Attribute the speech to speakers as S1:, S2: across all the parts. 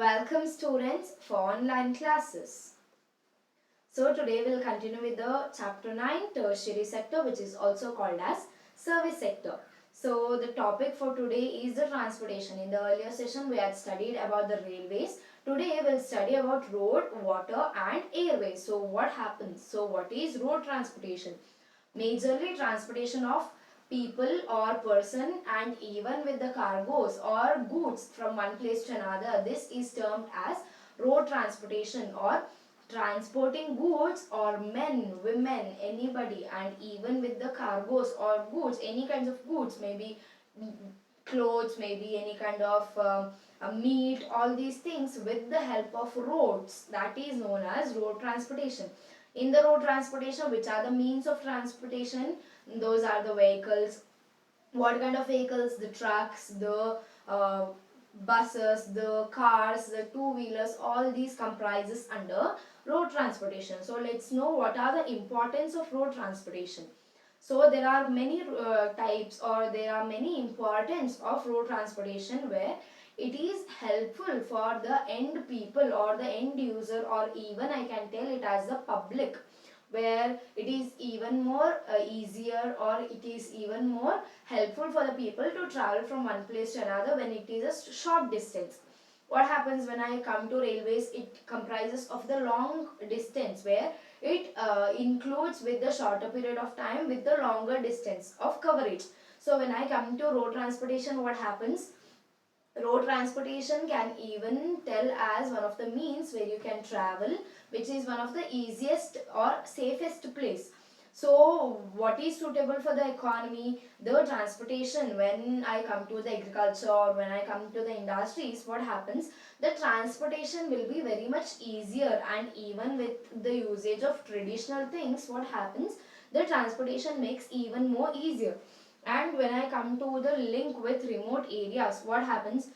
S1: Welcome students for online classes. So today we'll continue with the chapter 9 tertiary sector, which is also called as service sector. So the topic for today is the transportation. In the earlier session we had studied about the railways. Today we'll study about road, water and airways. So what happens? So what is road transportation? Majorly transportation of people or person and even with the cargoes or goods from one place to another. This is termed as road transportation, or transporting goods or men, women, anybody, and even with the cargoes or goods, any kinds of goods, maybe clothes, maybe any kind of meat, all these things with the help of roads. That is known as road transportation. In the road transportation, which are the means of transportation? Those are the vehicles. What kind of vehicles? The trucks, the buses, the cars, the two-wheelers, all these comprises under road transportation. So let's know what are the importance of road transportation. So there are many types, or there are many importance of road transportation where it is helpful for the end people or the end user, or even I can tell it as the public, where it is even more easier, or it is even more helpful for the people to travel from one place to another when it is a short distance. What happens when I come to railways? It comprises of the long distance, where it includes with the shorter period of time with the longer distance of coverage. So when I come to road transportation, what happens? Road transportation can even tell as one of the means where you can travel, which is one of the easiest or safest place. So what is suitable for the economy? The transportation. When I come to the agriculture or when I come to the industries, what happens? The transportation will be very much easier, and even with the usage of traditional things, what happens? The transportation makes even more easier. And when I come to the link with remote areas, what happens?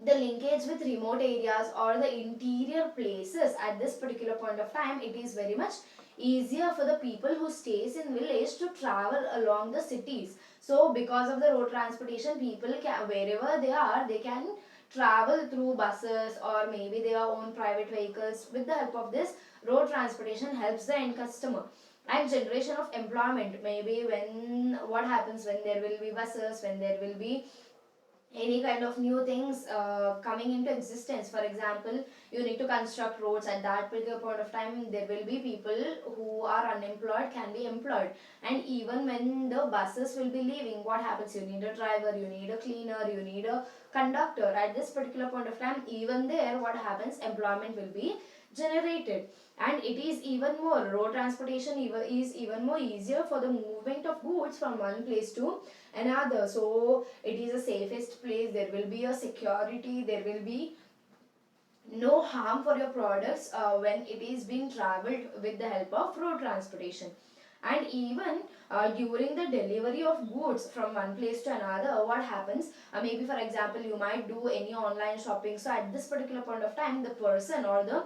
S1: The linkage with remote areas or the interior places, at this particular point of time, it is very much easier for the people who stays in village to travel along the cities. So because of the road transportation, people can, wherever they are, they can travel through buses or maybe their own private vehicles. With the help of this, road transportation helps the end customer. And generation of employment, maybe when what happens when there will be buses, when there will be any kind of new things coming into existence. For example, you need to construct roads. At that particular point of time, there will be people who are unemployed can be employed. And even when the buses will be leaving, what happens? You need a driver, you need a cleaner, you need a conductor. At this particular point of time, even there, what happens? Employment will be generated. And it is even more, road transportation is even more easier for the movement of goods from one place to another. So it is the safest place. There will be a security, there will be no harm for your products when it is being traveled with the help of road transportation. And even during the delivery of goods from one place to another, what happens? Maybe for example, you might do any online shopping. So at this particular point of time, the person or the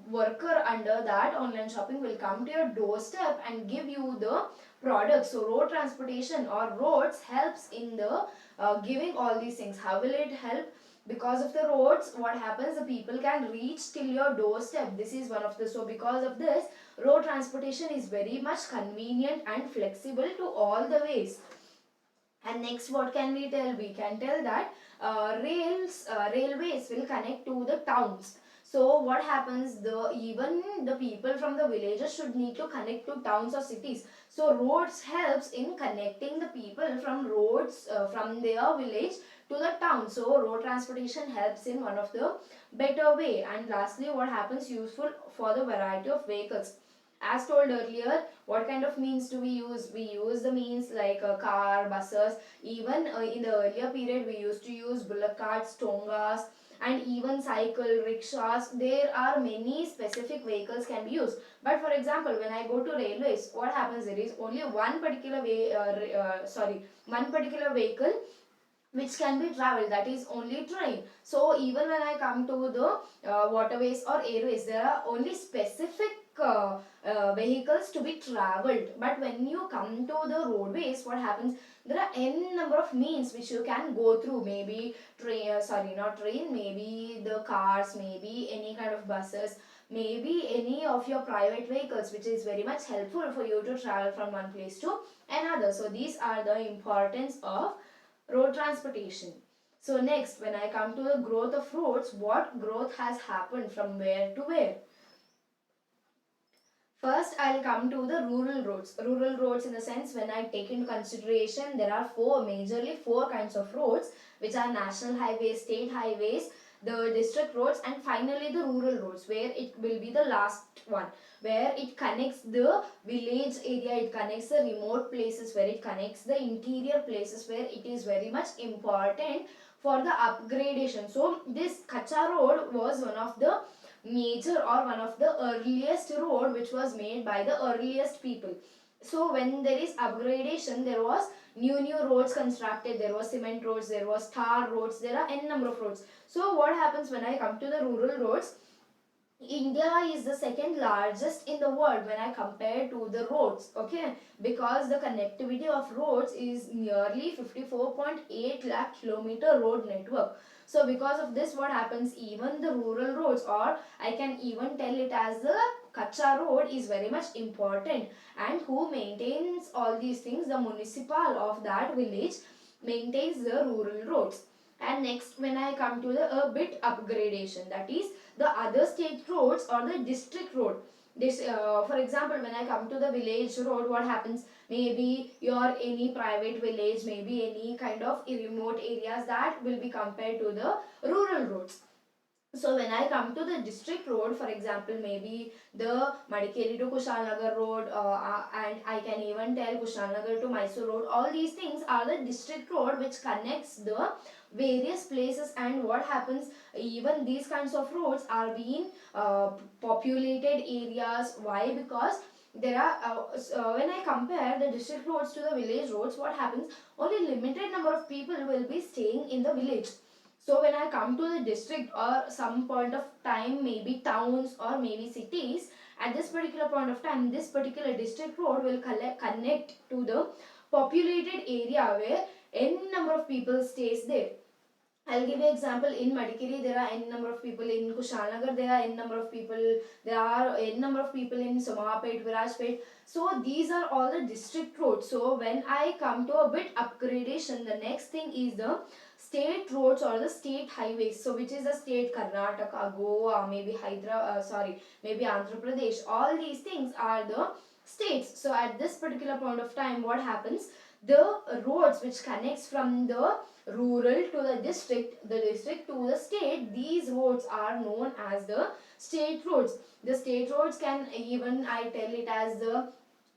S1: worker under that online shopping will come to your doorstep and give you the product. So road transportation or roads helps in the giving all these things. How will it help? Because of the roads, what happens? The people can reach till your doorstep. This is one of the, so because of this, road transportation is very much convenient and flexible to all the ways. And next, what can we tell? We can tell that railways will connect to the towns. So what happens? Even the people from the villages should need to connect to towns or cities. So roads helps in connecting the people from roads from their village to the town. So road transportation helps in one of the better way. And lastly, what happens? Useful for the variety of vehicles. As told earlier, what kind of means do we use? We use the means like a car, buses. Even in the earlier period, we used to use bullock carts, tongas, and even cycle, rickshaws. There are many specific vehicles can be used. But for example, when I go to railways, what happens? There is only one particular one particular vehicle which can be traveled, that is only train. So even when I come to the waterways or airways, there are only specific vehicles to be traveled. But when you come to the roadways, what happens? There are n number of means which you can go through. Maybe train, sorry, not train, maybe the cars, maybe any kind of buses, maybe any of your private vehicles, which is very much helpful for you to travel from one place to another. So these are the importance of road transportation. So next, when I come to the growth of roads, what growth has happened from where to where? First, I'll come to the rural roads. Rural roads, in the sense, when I take into consideration, there are majorly four kinds of roads, which are national highways, state highways, the district roads, and finally the rural roads, where it will be the last one, where it connects the village area, it connects the remote places, where it connects the interior places, where it is very much important for the upgradation. So this Kacha road was one of the major or one of the earliest road which was made by the earliest people. So when there is upgradation, there was new roads constructed, there was cement roads, there was tar roads, there are n number of roads. So what happens when I come to the rural roads? India is the second largest in the world when I compare to the roads, okay, because the connectivity of roads is nearly 54.8 lakh kilometer road network. So because of this, what happens, even the rural roads, or I can even tell it as the Kacha road, is very much important. And who maintains all these things? The municipal of that village maintains the rural roads. And next, when I come to the a bit upgradation, that is the other state roads or the district road. This, for example, when I come to the village road, what happens? Maybe your any private village, maybe any kind of remote areas, that will be compared to the rural roads. So when I come to the district road, for example, maybe the Madikeri to Kushalnagar road, and I can even tell Kushalnagar to Mysore road, all these things are the district road which connects the various places. And what happens, even these kinds of roads are being populated areas. Why? Because there are when I compare the district roads to the village roads, what happens, only limited number of people will be staying in the village. So when I come to the district or some point of time, maybe towns or maybe cities, at this particular point of time, this particular district road will connect to the populated area where n number of people stays there. I'll give you an example. In Madikeri, there are n number of people. In Kushalnagar, there are n number of people. There are n number of people in Somapet, Virajpet. So these are all the district roads. So when I come to a bit upgradation, the next thing is the state roads or the state highways. So which is the state? Karnataka, Goa, maybe maybe Andhra Pradesh. All these things are the states. So at this particular point of time, what happens? The roads which connects from the rural to the district to the state, these roads are known as the state roads. The state roads can even, I tell it as the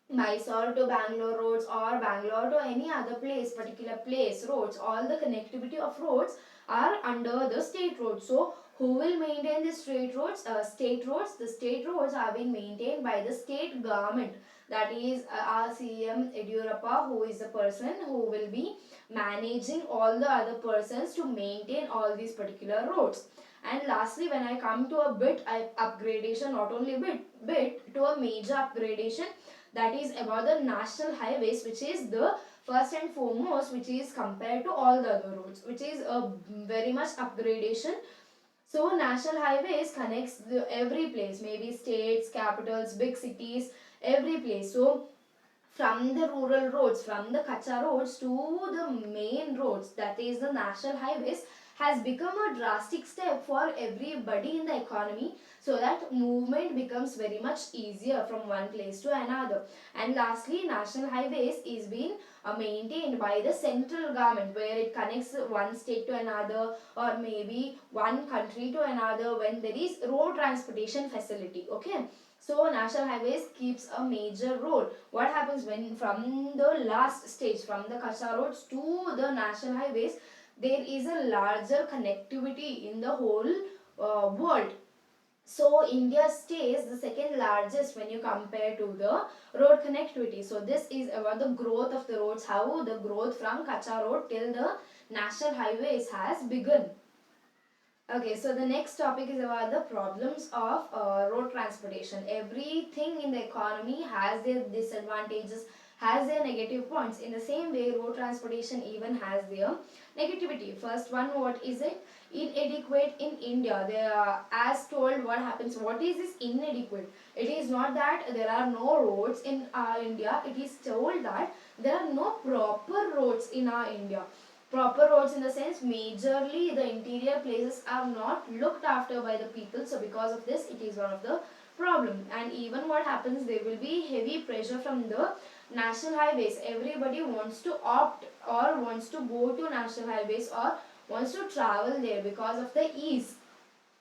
S1: Mysore to Bangalore roads, or Bangalore to any other place, particular place roads. All the connectivity of roads are under the state roads. So who will maintain the state roads? State roads. The state roads are being maintained by the state government. That is our CM Yediyurappa, who is the person who will be managing all the other persons to maintain all these particular roads. And lastly, when I come to a bit upgradation, not only bit to a major upgradation, that is about the national highways, which is the first and foremost, which is compared to all the other roads, which is a very much upgradation. So national highways connects every place, maybe states, capitals, big cities, every place. So from the rural roads, from the Kacha roads to the main roads, that is the national highways, has become a drastic step for everybody in the economy, so that movement becomes very much easier from one place to another. And lastly, national highways is being maintained by the central government, where it connects one state to another, or maybe one country to another, when there is road transportation facility, okay. So national highways keeps a major role. What happens when from the last stage, from the Kacha roads to the national highways, there is a larger connectivity in the whole world. So India stays the second largest when you compare to the road connectivity. So this is about the growth of the roads, how the growth from Kacha road till the national highways has begun. Okay, so the next topic is about the problems of road transportation. Everything in the economy has their disadvantages, has their negative points. In the same way, road transportation even has their negativity. First one, what is it? Inadequate in India. They are, as told, what happens? What is this inadequate? It is not that there are no roads in India. It is told that there are no proper roads in our India. Proper roads in the sense majorly the interior places are not looked after by the people, so because of this it is one of the problem. And even what happens, there will be heavy pressure from the national highways. Everybody wants to opt or wants to go to national highways or wants to travel there because of the ease.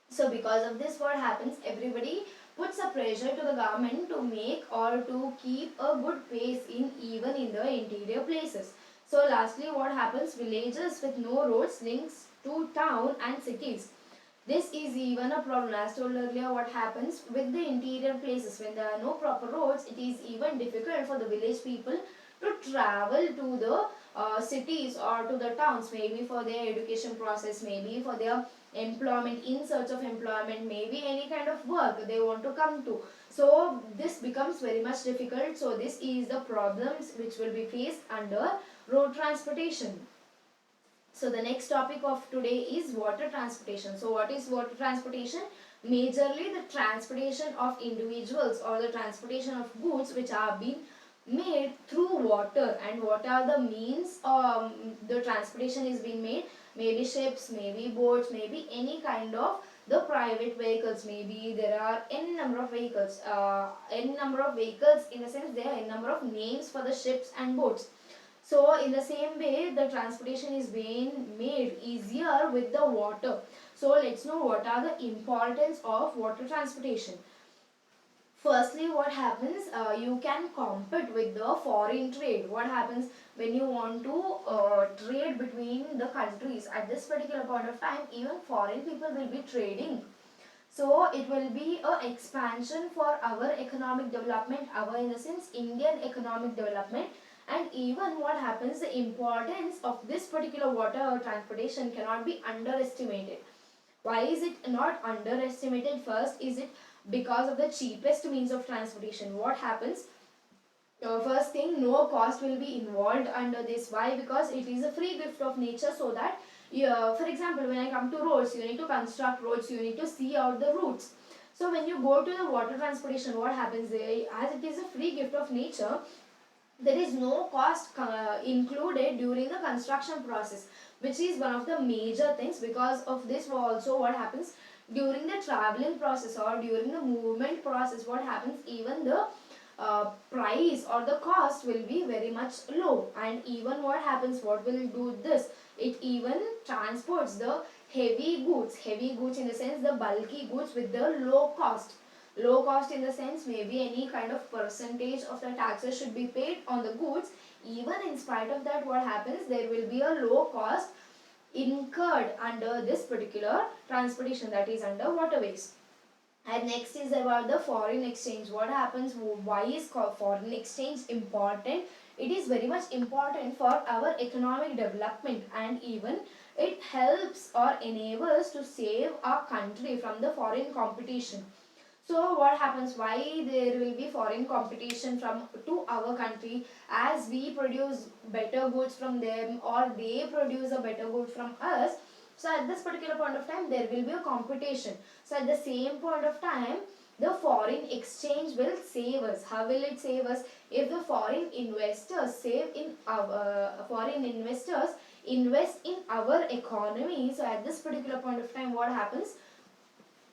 S1: So because of this, what happens, everybody puts a pressure to the government to make or to keep a good pace in even in the interior places. So lastly, what happens, villages with no roads links to town and cities. This is even a problem. As told earlier, what happens with the interior places, when there are no proper roads, it is even difficult for the village people to travel to the cities or to the towns, maybe for their education process, maybe for their employment, in search of employment, maybe any kind of work they want to come to. So this becomes very much difficult. So this is the problems which will be faced under road transportation. So the next topic of today is water transportation. So what is water transportation? Majorly the transportation of individuals or the transportation of goods which are being made through water. And what are the means the transportation is being made? Maybe ships, maybe boats, maybe any kind of the private vehicles. Maybe there are n number of vehicles, n number of vehicles in the sense there are n number of names for the ships and boats. So in the same way, the transportation is being made easier with the water. So let's know what are the importance of water transportation. Firstly, what happens, you can compete with the foreign trade. What happens when you want to trade between the countries at this particular point of time, even foreign people will be trading. So it will be a expansion for our economic development, our in the sense Indian economic development. And even what happens, the importance of this particular water transportation cannot be underestimated. Why is it not underestimated? First, is it because of the cheapest means of transportation. What happens? First thing, no cost will be involved under this. Why? Because it is a free gift of nature, so that for example, when I come to roads, you need to construct roads, you need to see out the routes. So when you go to the water transportation, what happens there? As it is a free gift of nature, there is no cost included during the construction process, which is one of the major things. Because of this also, what happens during the traveling process or during the movement process, what happens, even the price or the cost will be very much low. And even what happens, what will do this, it even transports the heavy goods in the sense the bulky goods with the low cost. Low cost in the sense, maybe any kind of percentage of the taxes should be paid on the goods. Even in spite of that, what happens, there will be a low cost incurred under this particular transportation, that is under waterways. And next is about the foreign exchange. What happens, why is foreign exchange important? It is very much important for our economic development, and even it helps or enables to save our country from the foreign competition. So what happens, why there will be foreign competition from to our country, as we produce better goods from them or they produce a better good from us. So at this particular point of time, there will be a competition. So at the same point of time, the foreign exchange will save us. How will it save us? If the foreign investors save in our foreign investors invest in our economy, so at this particular point of time, what happens?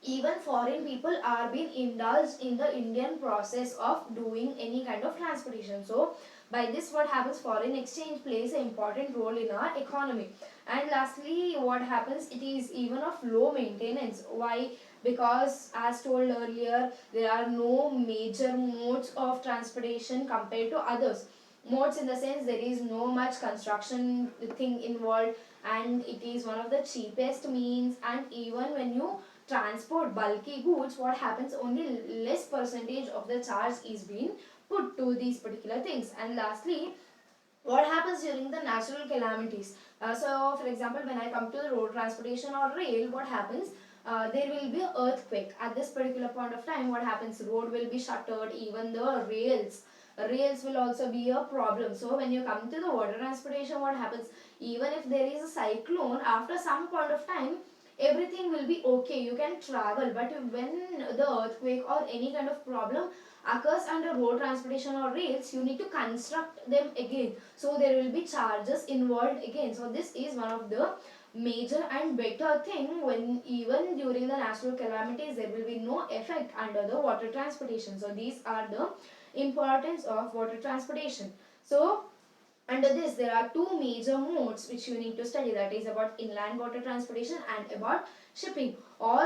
S1: Even foreign people are being indulged in the Indian process of doing any kind of transportation. So by this, what happens, foreign exchange plays an important role in our economy. And lastly, what happens, it is even of low maintenance. Why? Because as told earlier, there are no major modes of transportation compared to others. Modes in the sense, there is no much construction thing involved, and it is one of the cheapest means. And even when you transport bulky goods, what happens, only less percentage of the charge is being put to these particular things. And lastly, What happens during the natural calamities? So for example, when I come to the road transportation or rail, what happens? There will be an earthquake at this particular point of time. What happens? Road will be shuttered, even the rails will also be a problem. So when you come to the water transportation, what happens? Even if there is a cyclone, after some point of time, everything will be okay, you can travel. But when the earthquake or any kind of problem occurs under road transportation or rails, you need to construct them again, so there will be charges involved again. So this is one of the major and better thing. When even during the natural calamities, there will be no effect under the water transportation. So these are the importance of water transportation. So under this, there are two major modes which you need to study, that is about inland water transportation and about shipping. All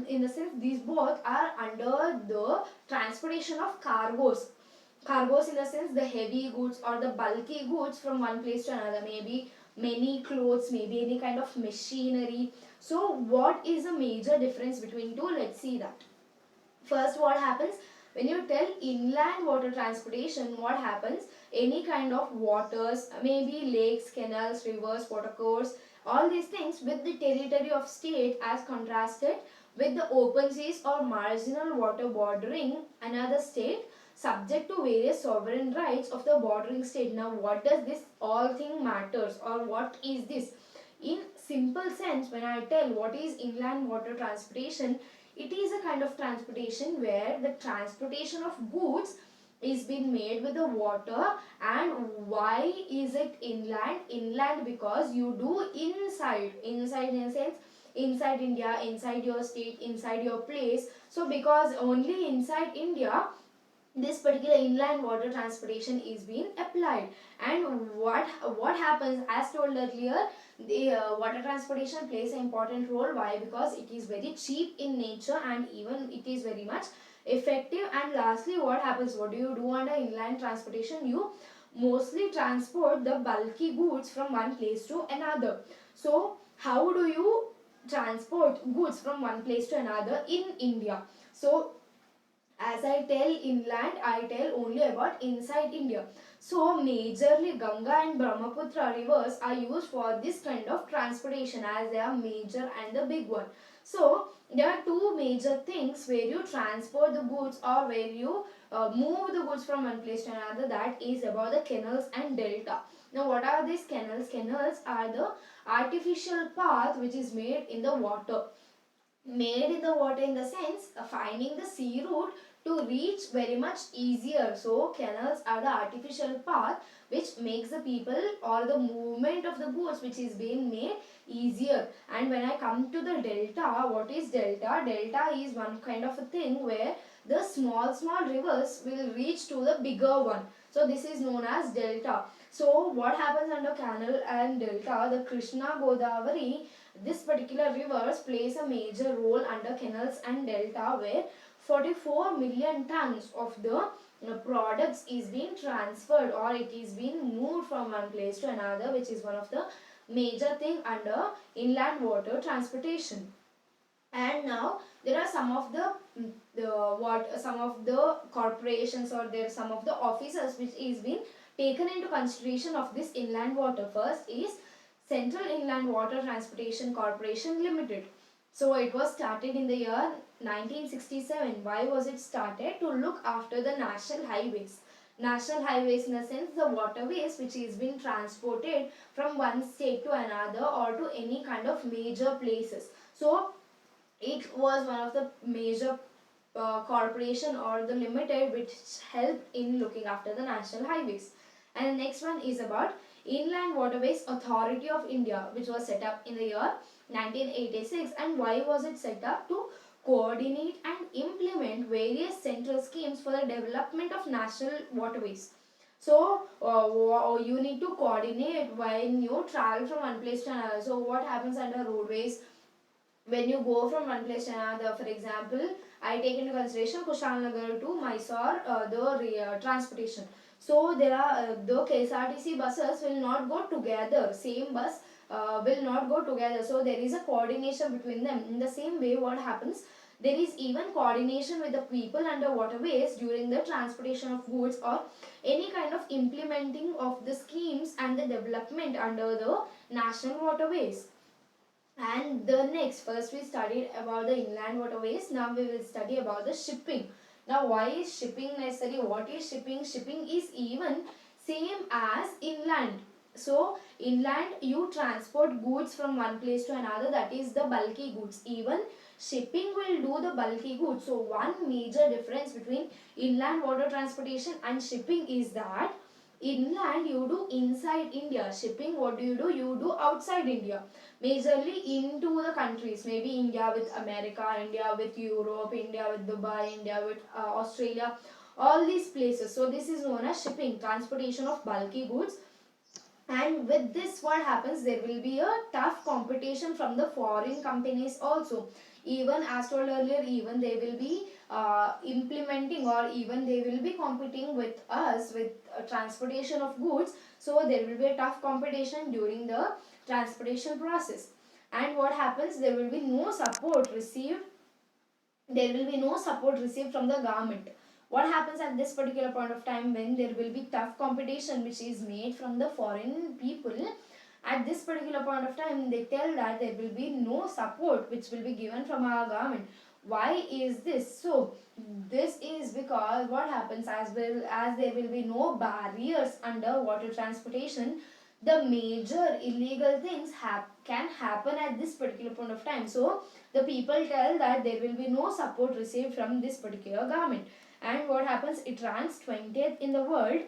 S1: in the sense, these both are under the transportation of cargoes. Cargoes in the sense the heavy goods or the bulky goods from one place to another, maybe many clothes, maybe any kind of machinery. So what is the major difference between two? Let's see that. First, what happens when you tell inland water transportation? What happens? Any kind of waters, maybe lakes, canals, rivers, watercourses, all these things with the territory of state as contrasted with the open seas or marginal water bordering another state, subject to various sovereign rights of the bordering state. Now, what does this all thing matters, or what is this? In simple sense, when I tell what is inland water transportation, it is a kind of transportation where the transportation of goods is being made with the water. And why is it inland? Inland because you do inside in a sense, inside India, inside your state, inside your place. So because only inside India this particular inland water transportation is being applied. And what happens, as told earlier, the water transportation plays an important role. Why? Because it is very cheap in nature and even it is very much effective. And lastly, what happens? What do you do under inland transportation? You mostly transport the bulky goods from one place to another. So how do you transport goods from one place to another in India? So as I tell inland, I tell only about inside India. So majorly Ganga and Brahmaputra rivers are used for this kind of transportation, as they are major and the big one. So there are two major things where you transport the goods or where you move the goods from one place to another, that is about the canals and delta. Now what are these canals? Canals are the artificial path which is made in the water. Made in the water in the sense finding the sea route to reach very much easier. So canals are the artificial path which makes the people or the movement of the goods which is being made easier. And when I come to the delta, what is delta? Delta is one kind of a thing where the small rivers will reach to the bigger one. So this is known as delta. So what happens under canal and delta? The Krishna Godavari, this particular rivers plays a major role under canals and delta, where 44 million tons of the products is being transferred or it is being moved from one place to another, which is one of the major thing under inland water transportation. And now there are some of some of the corporations, or there are some of the officers which is being taken into consideration of this inland water. First is Central Inland Water Transportation Corporation Limited. So it was started in the year 1967. Why was it started? To look after the national highways. National highways in the sense the waterways which is being transported from one state to another or to any kind of major places. So it was one of the major corporation or the limited which helped in looking after the national highways. And the next one is about Inland Waterways Authority of India, which was set up in the year 1986. And why was it set up? To coordinate and implement various central schemes for the development of national waterways. So you need to coordinate when you travel from one place to another. So what happens under roadways? When you go from one place to another, for example, I take into consideration Kushalnagar to Mysore, the transportation. So there are the KSRTC buses will not go together. Same bus will not go together. So there is a coordination between them. In the same way, what happens? There is even coordination with the people under waterways during the transportation of goods or any kind of implementing of the schemes and the development under the national waterways. And the next, first we studied about the inland waterways. Now we will study about the shipping. Now why is shipping necessary? What is shipping? Shipping is even same as inland. So inland you transport goods from one place to another, that is the bulky goods. Even shipping will do the bulky goods. So one major difference between inland water transportation and shipping is that inland you do inside India. Shipping, what do? You do outside India. Majorly into the countries. Maybe India with America, India with Europe, India with Dubai, India with Australia. All these places. So this is known as shipping, transportation of bulky goods. And with this, what happens, there will be a tough competition from the foreign companies also. Even as told earlier, even they will be implementing, or even they will be competing with us with transportation of goods. So there will be a tough competition during the transportation process. And what happens, there will be no support received, from the government. What happens at this particular point of time, when there will be tough competition which is made from the foreign people, at this particular point of time they tell that there will be no support which will be given from our government. Why is this so? This is because what happens, as well as there will be no barriers under water transportation, the major illegal things can happen at this particular point of time. So the people tell that there will be no support received from this particular government. And what happens, it ranks 20th in the world.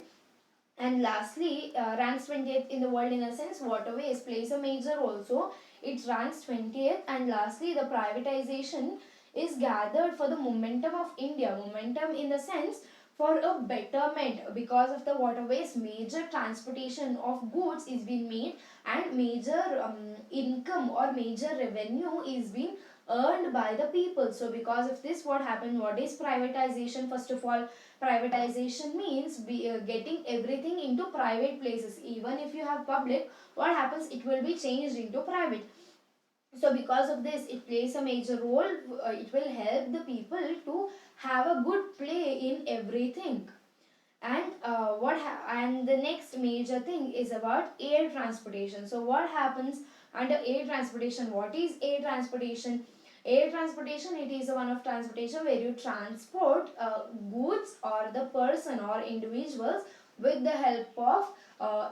S1: And lastly, ranks 20th in the world in a sense, waterways plays a major role. So it ranks 20th. And lastly, the privatization is gathered for the momentum of India. Momentum in the sense for a betterment, because of the waterways major transportation of goods is being made, and major income or major revenue is being earned by the people. So because of this, what happened, what is privatization? First of all, privatization means getting everything into private places. Even if you have public, what happens, it will be changed into private. So because of this, it plays a major role. It will help the people to have a good play in everything. And and the next major thing is about air transportation. So what happens under air transportation? What is air transportation? Air transportation, it is one of transportation where you transport goods or the person or individuals with the help of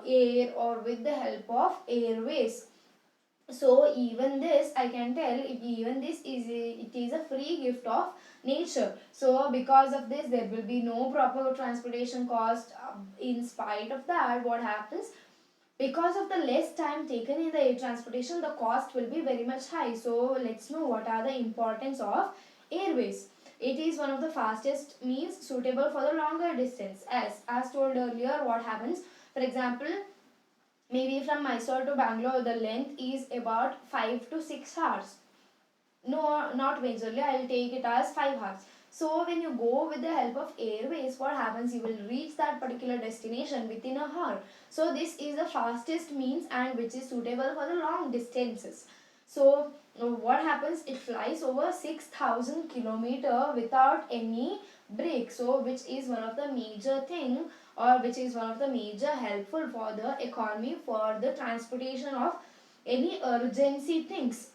S1: air or with the help of airways. So even this, I can tell, even this is it is a free gift of nature. So because of this, there will be no proper transportation cost. In spite of that, what happens, because of the less time taken in the air transportation, the cost will be very much high. So let's know what are the importance of airways. It is one of the fastest means suitable for the longer distance. As told earlier, what happens, for example, maybe from Mysore to Bangalore, the length is about 5 to 6 hours. No, not majorly, I will take it as 5 hours. So when you go with the help of airways, what happens, you will reach that particular destination within a hour. So this is the fastest means and which is suitable for the long distances. So what happens, it flies over 6,000 kilometer without any break. So which is one of the major thing, or which is one of the major helpful for the economy, for the transportation of any urgency things.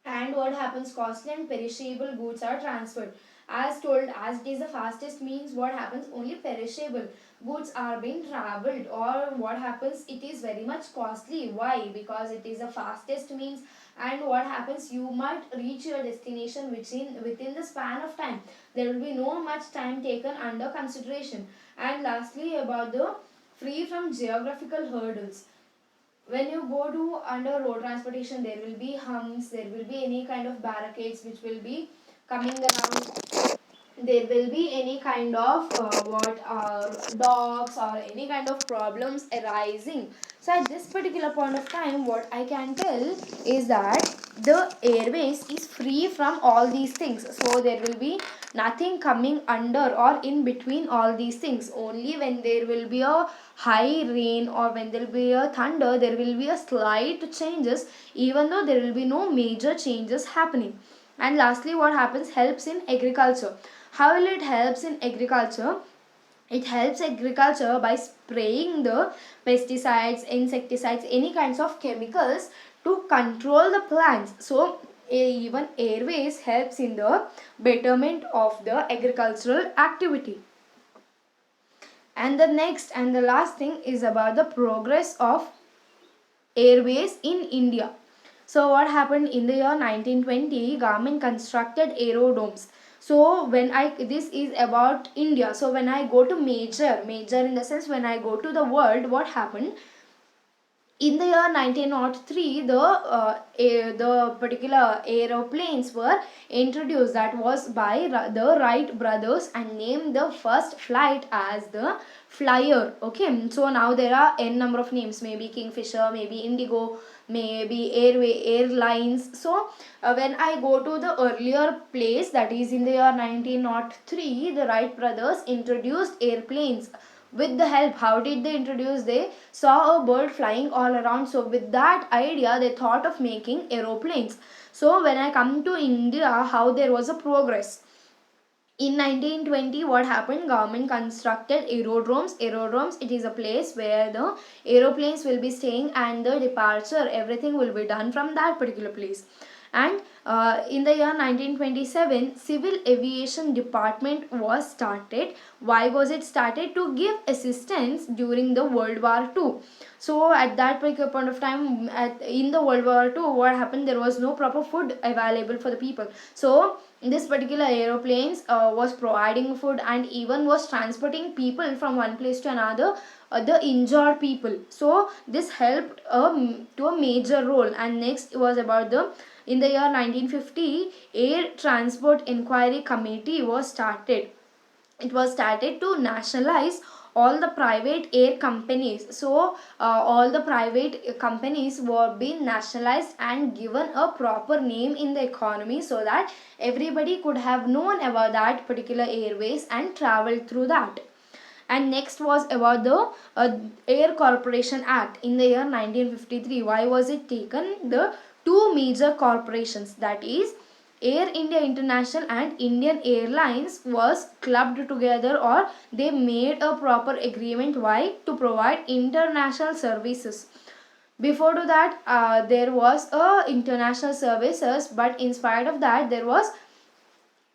S1: And what happens, costly and perishable goods are transferred. As told, as it is the fastest means, what happens, only perishable goods are being traveled. Or what happens, it is very much costly. Why? Because it is the fastest means. And what happens, you might reach your destination within the span of time. There will be no much time taken under consideration. And lastly, about the free from geographical hurdles. When you go to under road transportation, there will be humps, there will be any kind of barricades which will be coming around, there will be any kind of dogs or any kind of problems arising. So at this particular point of time, what I can tell is that the airways is free from all these things. So there will be nothing coming under or in between all these things. Only when there will be a high rain or when there will be a thunder, there will be a slight changes, even though there will be no major changes happening. And lastly, what happens? Helps in agriculture. How will it helps in agriculture? It helps agriculture by spraying the pesticides, insecticides, any kinds of chemicals to control the plants. So even airways helps in the betterment of the agricultural activity. And the next and the last thing is about the progress of airways in India. So what happened in the year 1920? Government constructed aerodomes. So when I, this is about India. So when I go to major in the sense when I go to the world, what happened? In the year 1903, the particular aeroplanes were introduced. That was by the Wright brothers, and named the first flight as the Flyer. Okay, so now there are n number of names, maybe Kingfisher, maybe Indigo, maybe Airlines. So when I go to the earlier place, that is in the year 1903, the Wright brothers introduced airplanes. With the help, how did they introduce? They saw a bird flying all around, so with that idea they thought of making aeroplanes. So when I come to India, how there was a progress. In 1920, what happened? Government constructed aerodromes. It is a place where the aeroplanes will be staying, and the departure, everything will be done from that particular place. And in the year 1927, civil aviation department was started. Why was it started? To give assistance during the World War II. So at that particular point of time, in the World War II, what happened? There was no proper food available for the people. So this particular aeroplanes was providing food, and even was transporting people from one place to another, the injured people. So this helped to a major role. And next was about the, in the year 1950, Air Transport Inquiry Committee was started. It was started to nationalize all the private air companies. So all the private companies were being nationalized and given a proper name in the economy, so that everybody could have known about that particular airways and traveled through that. And next was about the Air Corporation Act in the year 1953. Why was it taken? The two major corporations, that is Air India International and Indian Airlines, was clubbed together, or they made a proper agreement. Why? To provide international services. Before to that, there was international services, but in spite of that, there was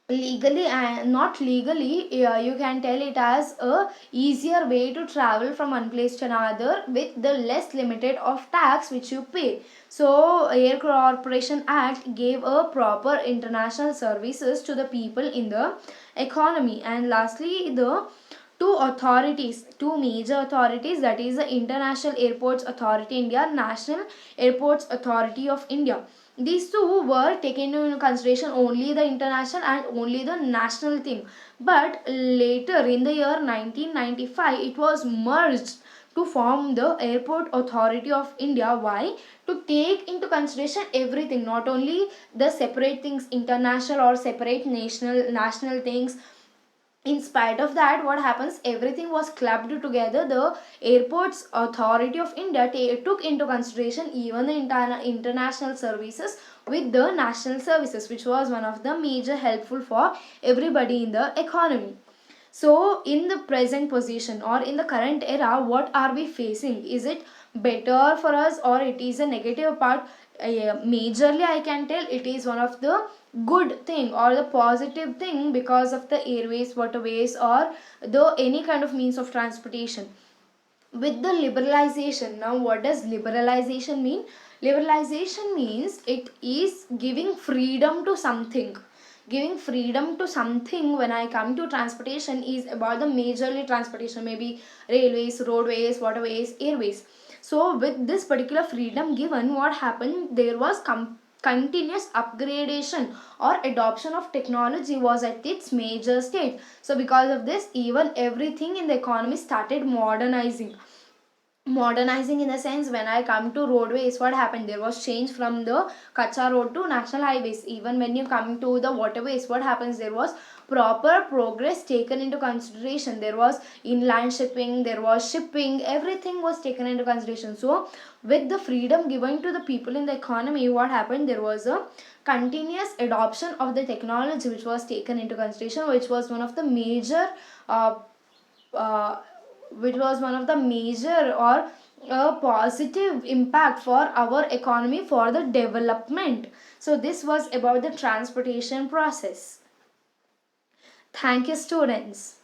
S1: legally and not legally, you can tell it as a easier way to travel from one place to another with the less limited of tax which you pay. So Air Corporation Act gave a proper international services to the people in the economy. And lastly, the two major authorities, that is the International Airports Authority India, National Airports Authority of India. These two were taken into consideration, only the international and only the national thing. But later in the year 1995, it was merged to form the Airport Authority of India. Why? To take into consideration everything, not only the separate things, international or separate national things. In spite of that, what happens? Everything was clubbed together. The Airports Authority of India took into consideration even the international services with the national services, which was one of the major helpful for everybody in the economy. So in the present position, or in the current era, what are we facing? Is it better for us, or it is a negative part? Majorly I can tell it is one of the good thing or the positive thing, because of the airways, waterways, or the any kind of means of transportation. With the liberalization, now what does liberalization mean? Liberalization means it is giving freedom to something. Giving freedom to something, when I come to transportation, is about the majorly transportation, maybe railways, roadways, waterways, airways. So with this particular freedom given, what happened? There was continuous upgradation or adoption of technology was at its major stage. So because of this, even everything in the economy started modernizing. In the sense, when I come to roadways, what happened? There was change from the Kacha road to national highways. Even when you come to the waterways, what happens? There was proper progress taken into consideration. There was inland shipping, there was shipping, everything was taken into consideration. So with the freedom given to the people in the economy, what happened, there was a continuous adoption of the technology which was taken into consideration, which was one of the major uh, uh, which was one of the major or a positive impact for our economy for the development. So this was about the transportation process. Thank you, students.